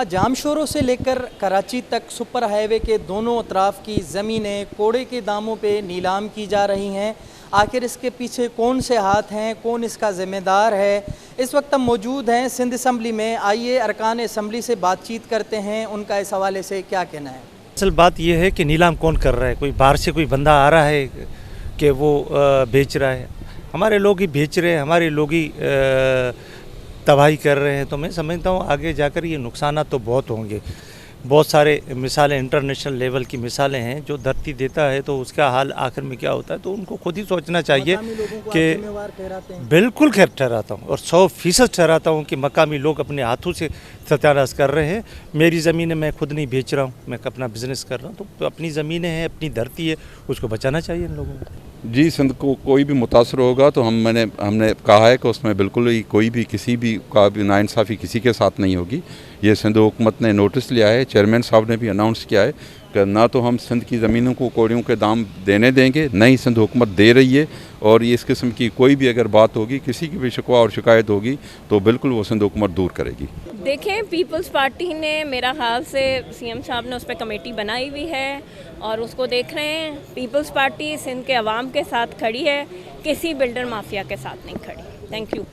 जामशोरों से लेकर कराची तक सुपर हाईवे के दोनों अतराफ की ज़मीनें कोड़े के दामों पे नीलाम की जा रही हैं। आखिर इसके पीछे कौन से हाथ हैं, कौन इसका ज़िम्मेदार है? इस वक्त हम मौजूद हैं सिंध असम्बली में। आइए अरकान असम्बली से बातचीत करते हैं, उनका इस हवाले से क्या कहना है। असल बात यह है कि नीलाम कौन कर रहा है? कोई बाहर से कोई बंदा आ रहा है कि वो बेच रहा है? हमारे लोग ही बेच रहे हैं, हमारे लोग ही तबाही कर रहे हैं। तो मैं समझता हूँ आगे जाकर ये नुकसान तो बहुत होंगे। बहुत सारे मिसालें, इंटरनेशनल लेवल की मिसालें हैं। जो धरती देता है तो उसका हाल आखिर में क्या होता है, तो उनको खुद ही सोचना चाहिए कि बिल्कुल खैर ठहराता हूँ और 100% ठहराता हूँ कि मकामी लोग अपने हाथों से सत्यानाश कर रहे हैं। मेरी ज़मीनें मैं खुद नहीं बेच रहा हूँ, मैं अपना बिज़नेस कर रहा हूँ। तो अपनी ज़मीनें हैं, अपनी धरती है, उसको बचाना चाहिए इन लोगों को। जी, सिंध को कोई भी मुतासर होगा तो हमने कहा है कि उसमें बिल्कुल ही कोई भी किसी भी का भी नाइंसाफ़ी किसी के साथ नहीं होगी। ये सिंध हुकूमत ने नोटिस लिया है, चेयरमैन साहब ने भी अनाउंस किया है कि ना तो हम सिंध की ज़मीनों को कोड़ियों के दाम देने देंगे, न ही सिंध हुकूमत दे रही है। और ये इस किस्म की कोई भी अगर बात होगी, किसी की भी शिकवा और शिकायत होगी तो बिल्कुल वो सिंध हुकूमत दूर करेगी। देखें, पीपल्स पार्टी ने, मेरा ख्याल से सीएम साहब ने उस पर कमेटी बनाई हुई है और उसको देख रहे हैं। पीपल्स पार्टी सिंध के अवाम के साथ खड़ी है, किसी बिल्डर माफिया के साथ नहीं खड़ी। Thank you.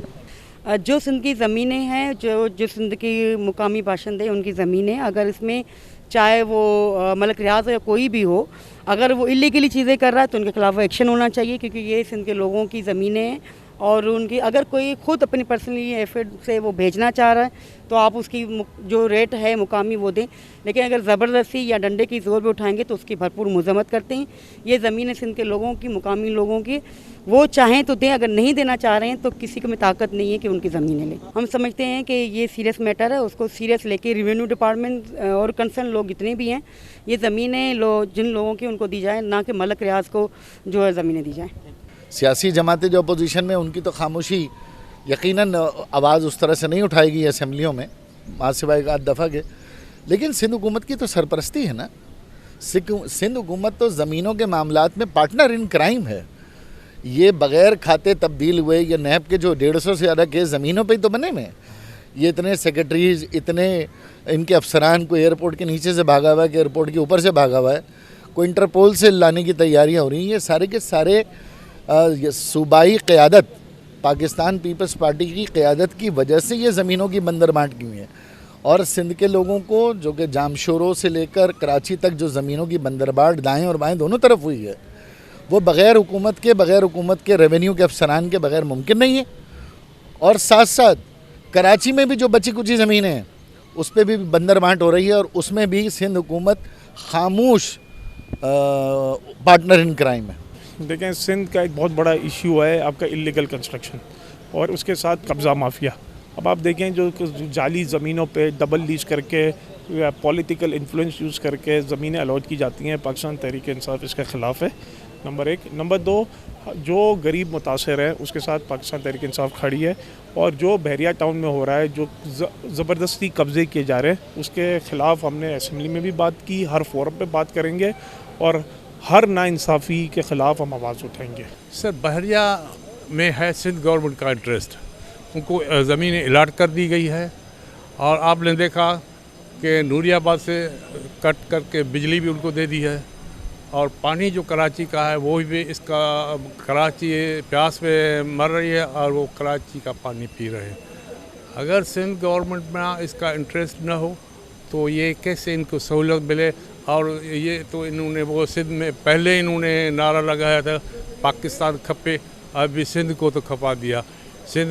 जो सिंध की ज़मीनें हैं, जो सिंध की मुकामी बाशिंदे उनकी ज़मीनें, अगर इसमें चाहे वो मलक रियाज या कोई भी हो, अगर वो इलीगली चीज़ें कर रहा है तो उनके खिलाफ एक्शन होना चाहिए, क्योंकि ये सिंध के लोगों की ज़मीनें हैं। और उनकी अगर कोई खुद अपनी पर्सनली एफर्ट से वो भेजना चाह रहा है तो आप उसकी जो रेट है मुकामी वो दें, लेकिन अगर ज़बरदस्ती या डंडे की ज़ोर पे उठाएंगे तो उसकी भरपूर मज़म्मत करते हैं। ये ज़मीनें सिंध के लोगों की, मुकामी लोगों की, वो चाहें तो दें, अगर नहीं देना चाह रहे हैं तो किसी को में ताकत नहीं है कि उनकी ज़मीनें लें। हम समझते हैं कि ये सीरियस मैटर है, उसको सीरियस लेके रेवेन्यू डिपार्टमेंट और कंसर्न लोग जितने भी हैं, ये ज़मीनें जिन लोगों की उनको दी जाए, ना कि मलक रियाज को जो है ज़मीनें दी जाएँ। सियासी जमातें जो अपोजिशन में, उनकी तो खामोशी यकीनन आवाज़ उस तरह से नहीं उठाएगी असम्बलियों में, आज सिवाय एक आध दफ़ा के। लेकिन सिंध हुकूमत की तो सरपरस्ती है ना। सिंध हुकूमत तो ज़मीनों के मामलात में पार्टनर इन क्राइम है। ये बग़ैर खाते तब्दील हुए ये नैब के जो 150 से ज़्यादा केस ज़मीनों पे ही तो बने में। ये इतने सेक्रेटरीज, इतने इनके अफसरान, कोई एयरपोर्ट के नीचे से भागा हुआ है कि एयरपोर्ट के ऊपर से भागा हुआ है, कोई इंटरपोल से लाने की तैयारियाँ हो रही हैं। ये सारे के सारे सूबाई क़यादत, पाकिस्तान पीपल्स पार्टी की क़यादत की वजह से ये ज़मीनों की बंदर बांट की हुई है। और सिंध के लोगों को, जो कि जामशोरों से लेकर कराची तक जो ज़मीनों की बंदरबाट दाएं और बाएं दोनों तरफ हुई है, वो बग़ैर हुकूमत के रेवेन्यू के अफसरान के बग़ैर मुमकिन नहीं है। और साथ साथ कराची में भी जो बची कुची ज़मीनें हैं उस पर भी बंदर बांट हो रही है, और उसमें भी सिंध हुकूमत खामोश पार्टनर इन क्राइम है। देखें, सिंध का एक बहुत बड़ा इशू है आपका इलीगल कंस्ट्रक्शन और उसके साथ कब्ज़ा माफिया। अब आप देखें जो जाली ज़मीनों पे डबल लीज करके या पॉलिटिकल इन्फ्लुएंस यूज़ करके ज़मीनें अलॉट की जाती हैं, पाकिस्तान तहरीक इंसाफ इसके ख़िलाफ़ है, नंबर 1। नंबर 2, जो गरीब मुतासर है उसके साथ पाकिस्तान तहरीक इंसाफ खड़ी है। और जो बहरिया टाउन में हो रहा है, जो ज़बरदस्ती कब्ज़े किए जा रहे हैं, उसके ख़िलाफ़ हमने असम्बली में भी बात की, हर फोरम पे बात करेंगे और हर नाइंसाफ़ी के ख़िलाफ़ हम आवाज़ उठाएंगे। सर, बहरिया में है सिंध गवर्नमेंट का इंटरेस्ट, उनको ज़मीनें अलाट कर दी गई है। और आपने देखा कि नूरियाबाद से कट करके बिजली भी उनको दे दी है। और पानी जो कराची का है वो भी इसका, कराची प्यास में मर रही है और वो कराची का पानी पी रहे हैं। अगर सिंध गवर्नमेंट में इसका इंटरेस्ट न हो तो ये कैसे इनको सहूलत मिले? और ये तो इन्होंने वो सिंध में पहले इन्होंने नारा लगाया था पाकिस्तान खपे, अभी सिंध को तो खपा दिया। सिंध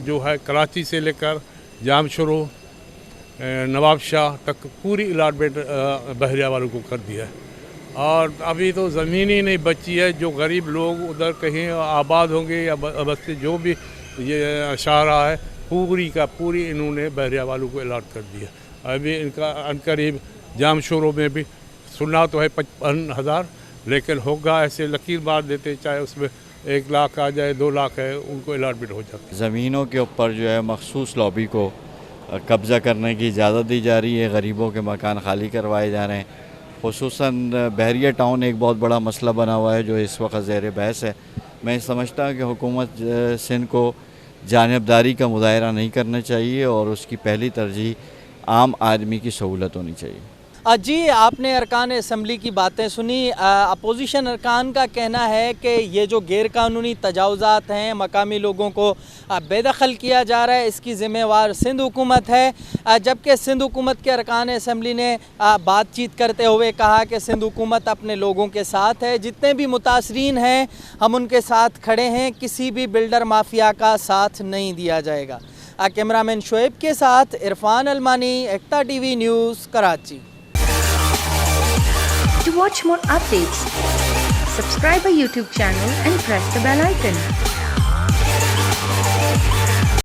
जो है कराची से लेकर जामशोरों, नवाब शाह तक पूरी अलाटमेंट बहरिया वालों को कर दिया है। और अभी तो ज़मीन ही नहीं बची है। जो गरीब लोग उधर कहीं आबाद होंगे या बस्ती जो भी ये शाहरा है, पूरी का पूरी इन्होंने बहरिया वालों को अलाट कर दिया। अभी इनका अनकरीब जामशोरों में भी सुना तो है 55,000, लेकिन होगा ऐसे लकीर मार देते, चाहे उसमें 1 लाख आ जाए, 2 लाख है, उनको अलाटमेंट हो जाती है। ज़मीनों के ऊपर जो है मखसूस लॉबी को कब्ज़ा करने की इजाज़त दी जा रही है, गरीबों के मकान खाली करवाए जा रहे हैं। खुसूसन बहरिया टाउन एक बहुत बड़ा मसला बना हुआ है जो इस वक्त ज़ेर बहस है। मैं समझता हूँ कि हुकूमत सिंध को जानिबदारी का मुज़ाहरा नहीं करना चाहिए और उसकी पहली तरजीह आम आदमी की सहूलत होनी चाहिए। जी, आपने अरकान असम्बली की बातें सुनी। अपोजिशन अरकान का कहना है कि ये जो गैर कानूनी तजावुज़ात हैं, मकामी लोगों को बेदखल किया जा रहा है, इसकी ज़िम्मेवार सिंध हुकूमत है। जबकि सिंध हुकूमत के अरकान असम्बली ने बातचीत करते हुए कहा कि सिंध हुकूमत अपने लोगों के साथ है, जितने भी मुतासरीन हैं हम उनके साथ खड़े हैं, किसी भी बिल्डर माफिया का साथ नहीं दिया जाएगा। कैमरामैन शुएब के साथ Irfan Almani, Ekta TV news, Karachi. To watch more updates, subscribe our YouTube channel and press the bell icon.